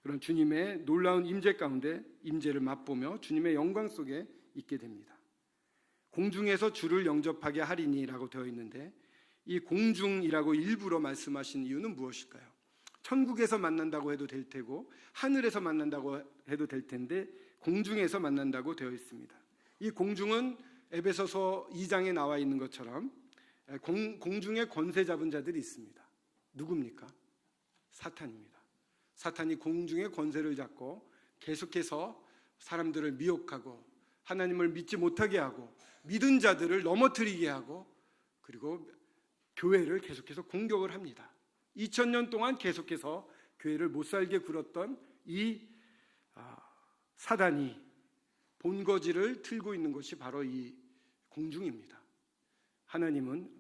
그런 주님의 놀라운 임재 가운데 임재를 맛보며 주님의 영광 속에 있게 됩니다. 공중에서 주를 영접하게 하리니라고 되어 있는데, 이 공중이라고 일부러 말씀하신 이유는 무엇일까요? 천국에서 만난다고 해도 될 테고 하늘에서 만난다고 해도 될 텐데 공중에서 만난다고 되어 있습니다. 이 공중은 에베소서 2장에 나와 있는 것처럼 공중에 권세 잡은 자들이 있습니다. 누굽니까? 사탄입니다. 사탄이 공중의 권세를 잡고 계속해서 사람들을 미혹하고 하나님을 믿지 못하게 하고 믿은 자들을 넘어뜨리게 하고 그리고 교회를 계속해서 공격을 합니다. 2000년 동안 계속해서 교회를 못살게 굴었던 이 사단이 본거지를 틀고 있는 것이 바로 이 공중입니다. 하나님은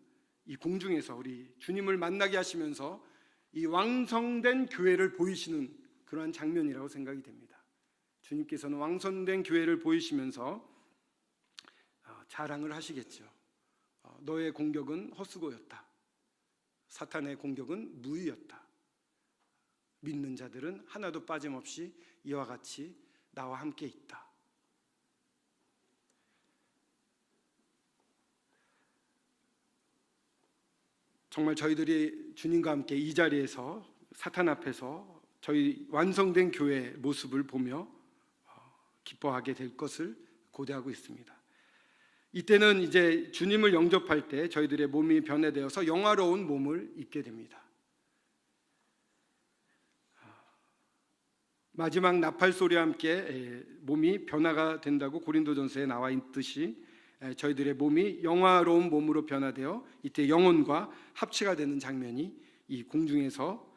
이 공중에서 우리 주님을 만나게 하시면서 이 왕성된 교회를 보이시는 그러한 장면이라고 생각이 됩니다. 주님께서는 왕성된 교회를 보이시면서 자랑을 하시겠죠. 너의 공격은 헛수고였다. 사탄의 공격은 무의였다. 믿는 자들은 하나도 빠짐없이 이와 같이 나와 함께 있다. 정말 저희들이 주님과 함께 이 자리에서 사탄 앞에서 저희 완성된 교회의 모습을 보며 기뻐하게 될 것을 고대하고 있습니다. 이때는 이제 주님을 영접할 때 저희들의 몸이 변해되어서 영화로운 몸을 입게 됩니다. 마지막 나팔 소리와 함께 몸이 변화가 된다고 고린도전서에 나와 있듯이 저희들의 몸이 영화로운 몸으로 변화되어 이때 영혼과 합체가 되는 장면이 이 공중에서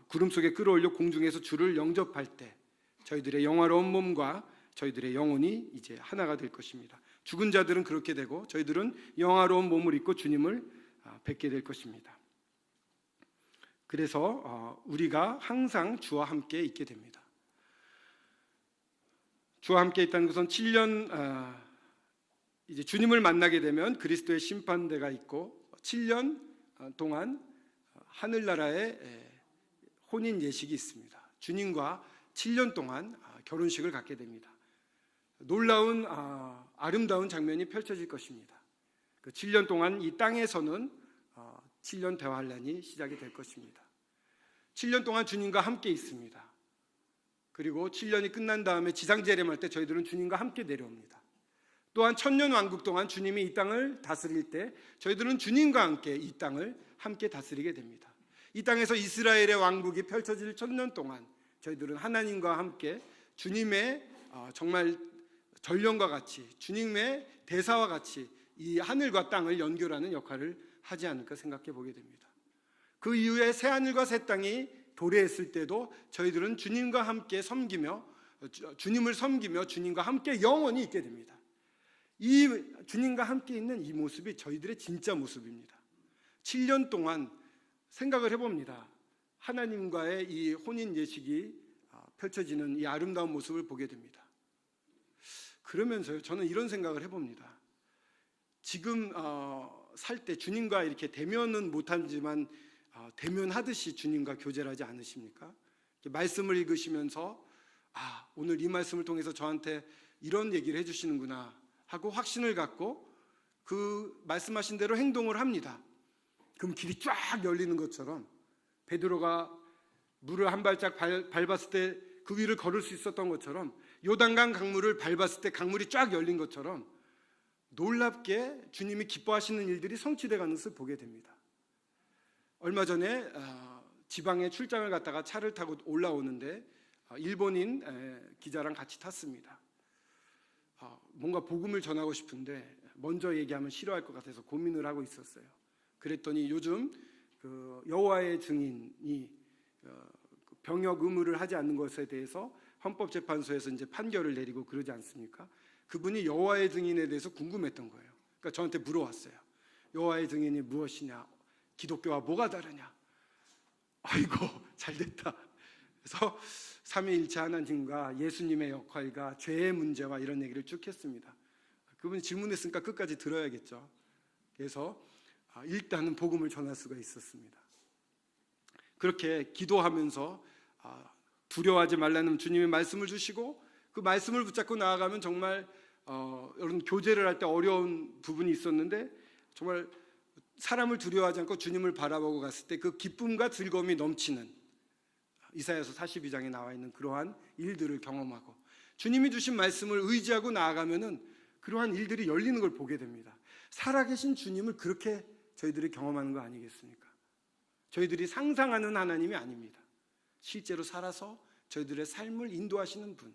구름 속에 끌어올려 공중에서 주를 영접할 때 저희들의 영화로운 몸과 저희들의 영혼이 이제 하나가 될 것입니다. 죽은 자들은 그렇게 되고 저희들은 영화로운 몸을 입고 주님을 뵙게 될 것입니다. 그래서 우리가 항상 주와 함께 있게 됩니다. 주와 함께 있다는 것은 7년 이제 주님을 만나게 되면 그리스도의 심판대가 있고 7년 동안 하늘나라의 혼인 예식이 있습니다. 주님과 7년 동안 결혼식을 갖게 됩니다. 놀라운 아름다운 장면이 펼쳐질 것입니다. 그 7년 동안 이 땅에서는 7년 대환란이 시작이 될 것입니다. 7년 동안 주님과 함께 있습니다. 그리고 7년이 끝난 다음에 지상재림할 때 저희들은 주님과 함께 내려옵니다. 또한 천년 왕국 동안 주님이 이 땅을 다스릴 때 저희들은 주님과 함께 이 땅을 함께 다스리게 됩니다. 이 땅에서 이스라엘의 왕국이 펼쳐질 천년 동안 저희들은 하나님과 함께 주님의 정말 전령과 같이 주님의 대사와 같이 이 하늘과 땅을 연결하는 역할을 하지 않을까 생각해 보게 됩니다. 그 이후에 새 하늘과 새 땅이 도래했을 때도 저희들은 주님과 함께 섬기며 주님을 섬기며 주님과 함께 영원히 있게 됩니다. 이 주님과 함께 있는 이 모습이 저희들의 진짜 모습입니다. 7년 동안 생각을 해봅니다. 하나님과의 이 혼인 예식이 펼쳐지는 이 아름다운 모습을 보게 됩니다. 그러면서요, 저는 이런 생각을 해봅니다. 지금 살 때 주님과 이렇게 대면은 못하지만 대면하듯이 주님과 교제를 하지 않으십니까? 말씀을 읽으시면서 오늘 이 말씀을 통해서 저한테 이런 얘기를 해주시는구나 하고 확신을 갖고 그 말씀하신 대로 행동을 합니다. 그럼 길이 쫙 열리는 것처럼 베드로가 물을 한 발짝 밟았을 때 그 위를 걸을 수 있었던 것처럼 요단강 강물을 밟았을 때 강물이 쫙 열린 것처럼 놀랍게 주님이 기뻐하시는 일들이 성취되어 가는 것을 보게 됩니다. 얼마 전에 지방에 출장을 갔다가 차를 타고 올라오는데 일본인 기자랑 같이 탔습니다. 뭔가 복음을 전하고 싶은데 먼저 얘기하면 싫어할 것 같아서 고민을 하고 있었어요. 그랬더니 요즘 그 여호와의 증인이 병역 의무를 하지 않는 것에 대해서 헌법재판소에서 이제 판결을 내리고 그러지 않습니까? 그분이 여호와의 증인에 대해서 궁금했던 거예요. 그러니까 저한테 물어왔어요. 여호와의 증인이 무엇이냐? 기독교와 뭐가 다르냐? 아이고 잘됐다. 그래서 삼위일체 하나님과 예수님의 역할과 죄의 문제와 이런 얘기를 쭉 했습니다. 그분이 질문했으니까 끝까지 들어야겠죠. 그래서 일단은 복음을 전할 수가 있었습니다. 그렇게 기도하면서 두려워하지 말라는 주님의 말씀을 주시고 그 말씀을 붙잡고 나아가면 정말 이런 교제를 할 때 어려운 부분이 있었는데 정말 사람을 두려워하지 않고 주님을 바라보고 갔을 때 그 기쁨과 즐거움이 넘치는 이사야서 42장에 나와 있는 그러한 일들을 경험하고 주님이 주신 말씀을 의지하고 나아가면은 그러한 일들이 열리는 걸 보게 됩니다. 살아계신 주님을 그렇게 저희들이 경험하는 거 아니겠습니까? 저희들이 상상하는 하나님이 아닙니다. 실제로 살아서 저희들의 삶을 인도하시는 분.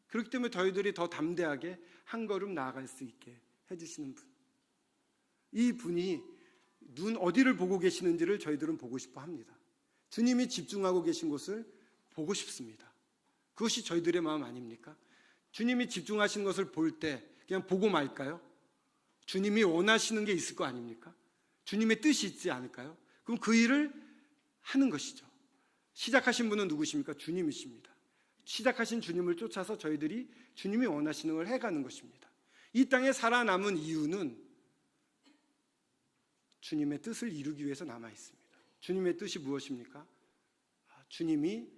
그렇기 때문에 저희들이 더 담대하게 한 걸음 나아갈 수 있게 해주시는 분. 이 분이 눈 어디를 보고 계시는지를 저희들은 보고 싶어 합니다. 주님이 집중하고 계신 곳을 보고 싶습니다. 그것이 저희들의 마음 아닙니까? 주님이 집중하신 것을 볼 때 그냥 보고 말까요? 주님이 원하시는 게 있을 거 아닙니까? 주님의 뜻이 있지 않을까요? 그럼 그 일을 하는 것이죠. 시작하신 분은 누구십니까? 주님이십니다. 시작하신 주님을 쫓아서 저희들이 주님이 원하시는 걸 해가는 것입니다. 이 땅에 살아남은 이유는 주님의 뜻을 이루기 위해서 남아 있습니다. 주님의 뜻이 무엇입니까? 주님의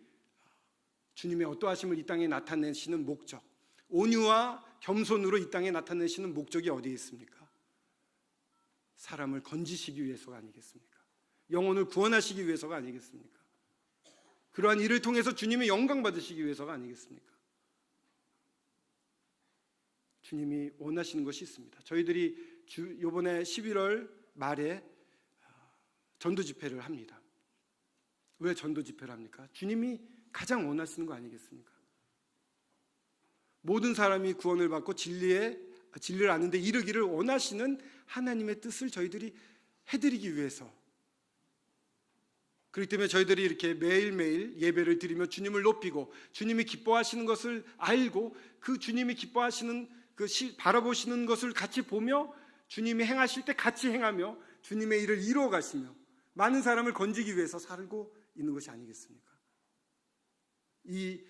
어떠하심을 이 땅에 나타내시는 목적, 온유와 겸손으로 이 땅에 나타내시는 목적이 어디에 있습니까? 사람을 건지시기 위해서가 아니겠습니까? 영혼을 구원하시기 위해서가 아니겠습니까? 그러한 일을 통해서 주님의 영광 받으시기 위해서가 아니겠습니까? 주님이 원하시는 것이 있습니다. 저희들이 이번에 11월 말에 전도 집회를 합니다. 왜 전도 집회를 합니까? 주님이 가장 원하시는 거 아니겠습니까? 모든 사람이 구원을 받고 진리를 아는데 이르기를 원하시는 하나님의 뜻을 저희들이 해드리기 위해서, 그렇기 때문에 저희들이 이렇게 매일매일 예배를 드리며 주님을 높이고 주님이 기뻐하시는 것을 알고 그 주님이 기뻐하시는 바라보시는 것을 같이 보며 주님이 행하실 때 같이 행하며 주님의 일을 이루어 가시며 많은 사람을 건지기 위해서 살고 있는 것이 아니겠습니까? 이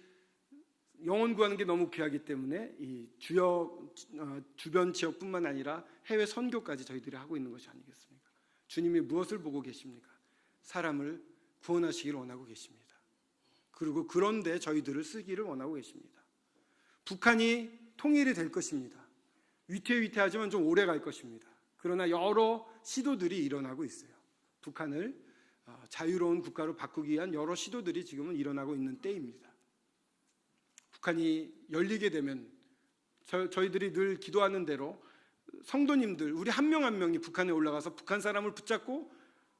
영혼 구하는 게 너무 귀하기 때문에 이 주변 지역뿐만 아니라 해외 선교까지 저희들이 하고 있는 것이 아니겠습니까? 주님이 무엇을 보고 계십니까? 사람을 구원하시기를 원하고 계십니다. 그리고 그런데 저희들을 쓰기를 원하고 계십니다. 북한이 통일이 될 것입니다. 위태위태하지만 좀 오래 갈 것입니다. 그러나 여러 시도들이 일어나고 있어요. 북한을 자유로운 국가로 바꾸기 위한 여러 시도들이 지금은 일어나고 있는 때입니다. 북한이 열리게 되면 저희들이 늘 기도하는 대로 성도님들 우리 한 명 한 명이 북한에 올라가서 북한 사람을 붙잡고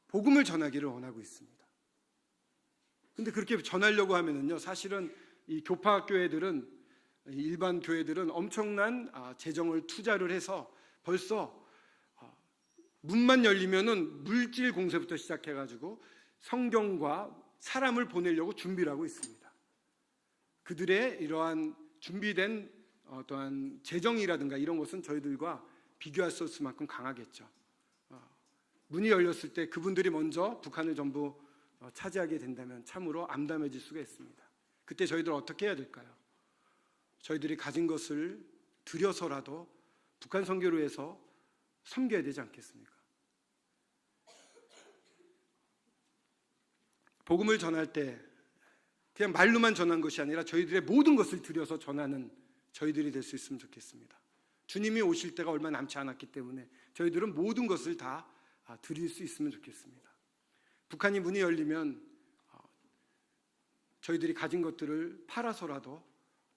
복음을 전하기를 원하고 있습니다. 근데 그렇게 전하려고 하면은요, 사실은 이 교파 교회들은, 일반 교회들은 엄청난 재정을 투자를 해서 벌써 문만 열리면은 물질 공세부터 시작해가지고 성경과 사람을 보내려고 준비를 하고 있습니다. 그들의 이러한 준비된 어떠한 재정이라든가 이런 것은 저희들과 비교할 수 없을 만큼 강하겠죠. 문이 열렸을 때 그분들이 먼저 북한을 전부 차지하게 된다면 참으로 암담해질 수가 있습니다. 그때 저희들 어떻게 해야 될까요? 저희들이 가진 것을 들여서라도 북한 선교를 위해서 섬겨야 되지 않겠습니까? 복음을 전할 때 그냥 말로만 전한 것이 아니라 저희들의 모든 것을 들여서 전하는 저희들이 될 수 있으면 좋겠습니다. 주님이 오실 때가 얼마 남지 않았기 때문에 저희들은 모든 것을 다 드릴 수 있으면 좋겠습니다. 북한이 문이 열리면 저희들이 가진 것들을 팔아서라도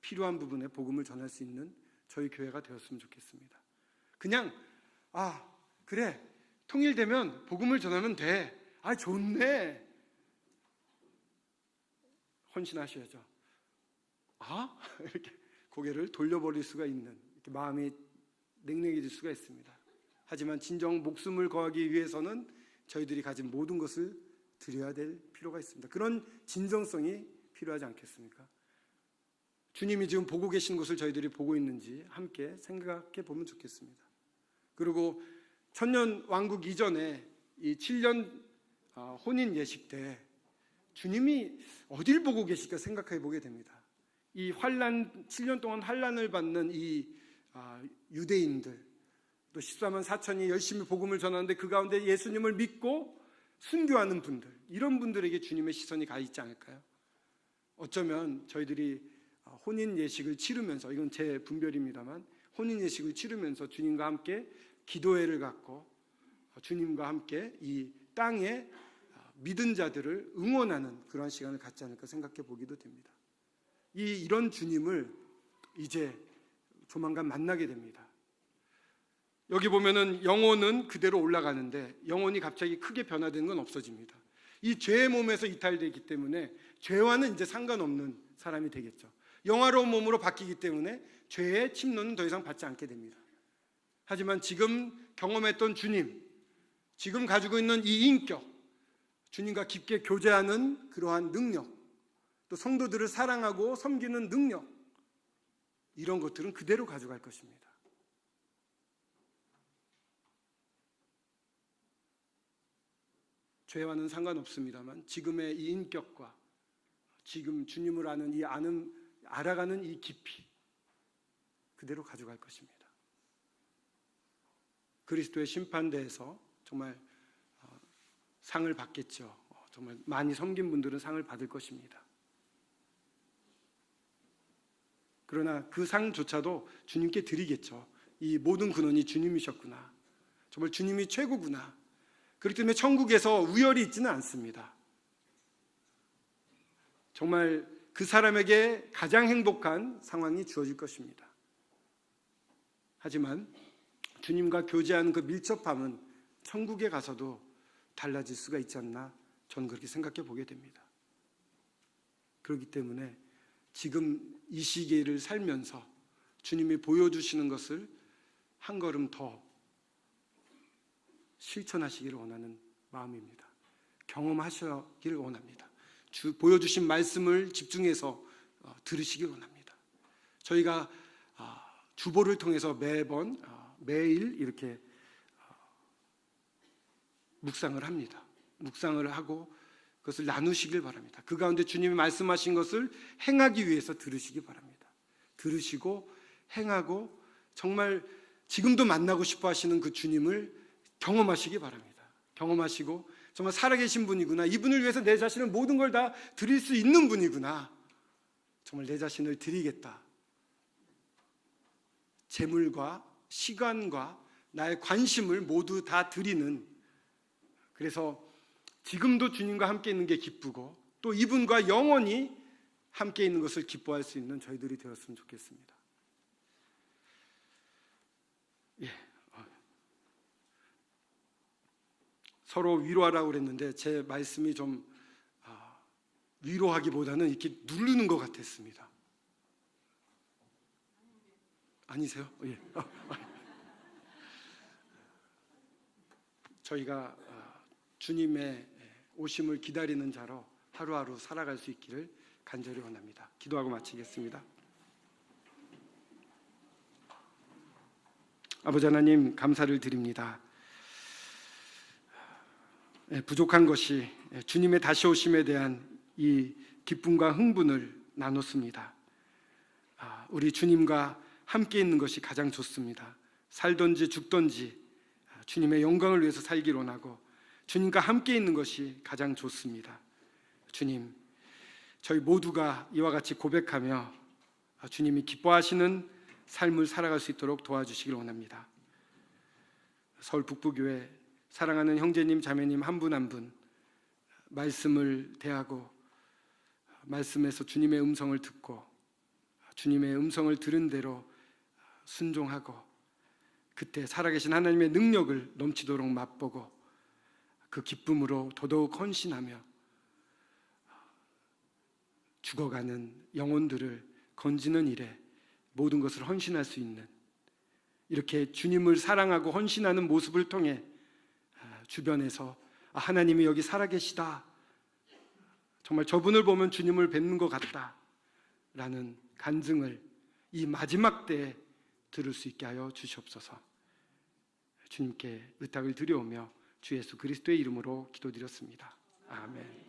필요한 부분에 복음을 전할 수 있는 저희 교회가 되었으면 좋겠습니다. 그냥 그래, 통일되면 복음을 전하면 돼. 좋네. 헌신하셔야죠. 이렇게 고개를 돌려버릴 수가 있는, 이렇게 마음이 냉랭해질 수가 있습니다. 하지만 진정 목숨을 거하기 위해서는 저희들이 가진 모든 것을 드려야 될 필요가 있습니다. 그런 진정성이 필요하지 않겠습니까? 주님이 지금 보고 계신 것을 저희들이 보고 있는지 함께 생각해 보면 좋겠습니다. 그리고 천년 왕국 이전에 이 7년 혼인 예식 때 주님이 어딜 보고 계실까 생각해 보게 됩니다. 이 7년 동안 환난을 받는 이 유대인들, 또 14만 4천이 열심히 복음을 전하는데 그 가운데 예수님을 믿고 순교하는 분들, 이런 분들에게 주님의 시선이 가 있지 않을까요? 어쩌면 저희들이 혼인 예식을 치르면서, 이건 제 분별입니다만, 혼인 예식을 치르면서 주님과 함께 기도회를 갖고 주님과 함께 이 땅에 믿은 자들을 응원하는 그런 시간을 갖지 않을까 생각해 보기도 됩니다. 이런 주님을 이제 조만간 만나게 됩니다. 여기 보면은 영혼은 그대로 올라가는데 영혼이 갑자기 크게 변화되는 건 없어집니다. 이 죄의 몸에서 이탈되기 때문에 죄와는 이제 상관없는 사람이 되겠죠. 영화로운 몸으로 바뀌기 때문에 죄의 침노는 더 이상 받지 않게 됩니다. 하지만 지금 경험했던 주님, 지금 가지고 있는 이 인격, 주님과 깊게 교제하는 그러한 능력, 또 성도들을 사랑하고 섬기는 능력, 이런 것들은 그대로 가져갈 것입니다. 죄와는 상관없습니다만 지금의 이 인격과 지금 주님을 아는 이 알아가는 이 깊이, 그대로 가져갈 것입니다. 그리스도의 심판대에서 정말 상을 받겠죠. 정말 많이 섬긴 분들은 상을 받을 것입니다. 그러나 그 상조차도 주님께 드리겠죠. 이 모든 근원이 주님이셨구나. 정말 주님이 최고구나. 그렇기 때문에 천국에서 우열이 있지는 않습니다. 정말 그 사람에게 가장 행복한 상황이 주어질 것입니다. 하지만 주님과 교제하는 그 밀접함은 천국에 가서도 달라질 수가 있지 않나, 저는 그렇게 생각해 보게 됩니다. 그렇기 때문에 지금 이 시기를 살면서 주님이 보여주시는 것을 한 걸음 더 실천하시기를 원하는 마음입니다. 경험하시기를 원합니다. 보여주신 말씀을 집중해서 들으시길 원합니다. 저희가 주보를 통해서 매일 이렇게 묵상을 합니다. 묵상을 하고 그것을 나누시길 바랍니다. 그 가운데 주님이 말씀하신 것을 행하기 위해서 들으시기 바랍니다. 들으시고 행하고 정말 지금도 만나고 싶어 하시는 그 주님을 경험하시기 바랍니다. 경험하시고 정말 살아계신 분이구나, 이분을 위해서 내 자신을 모든 걸 다 드릴 수 있는 분이구나, 정말 내 자신을 드리겠다, 재물과 시간과 나의 관심을 모두 다 드리는, 그래서 지금도 주님과 함께 있는 게 기쁘고 또 이분과 영원히 함께 있는 것을 기뻐할 수 있는 저희들이 되었으면 좋겠습니다. 예. 서로 위로하라고 그랬는데 제 말씀이 좀 위로하기보다는 이렇게 누르는 것 같았습니다. 아니세요? 예. 저희가 주님의 오심을 기다리는 자로 하루하루 살아갈 수 있기를 간절히 원합니다. 기도하고 마치겠습니다. 아버지 하나님, 감사를 드립니다. 부족한 것이 주님의 다시 오심에 대한 이 기쁨과 흥분을 나눴습니다. 우리 주님과 함께 있는 것이 가장 좋습니다. 살든지 죽든지 주님의 영광을 위해서 살기를 원하고 주님과 함께 있는 것이 가장 좋습니다. 주님, 저희 모두가 이와 같이 고백하며 주님이 기뻐하시는 삶을 살아갈 수 있도록 도와주시길 원합니다. 서울 북부교회 사랑하는 형제님 자매님 한 분 한 분 말씀을 대하고 말씀에서 주님의 음성을 듣고 주님의 음성을 들은 대로 순종하고 그때 살아계신 하나님의 능력을 넘치도록 맛보고 그 기쁨으로 더더욱 헌신하며 죽어가는 영혼들을 건지는 일에 모든 것을 헌신할 수 있는, 이렇게 주님을 사랑하고 헌신하는 모습을 통해 주변에서 하나님이 여기 살아계시다, 정말 저분을 보면 주님을 뵙는 것 같다 라는 간증을 이 마지막 때에 들을 수 있게 하여 주시옵소서. 주님께 의탁을 드려오며 주 예수 그리스도의 이름으로 기도드렸습니다. 아멘.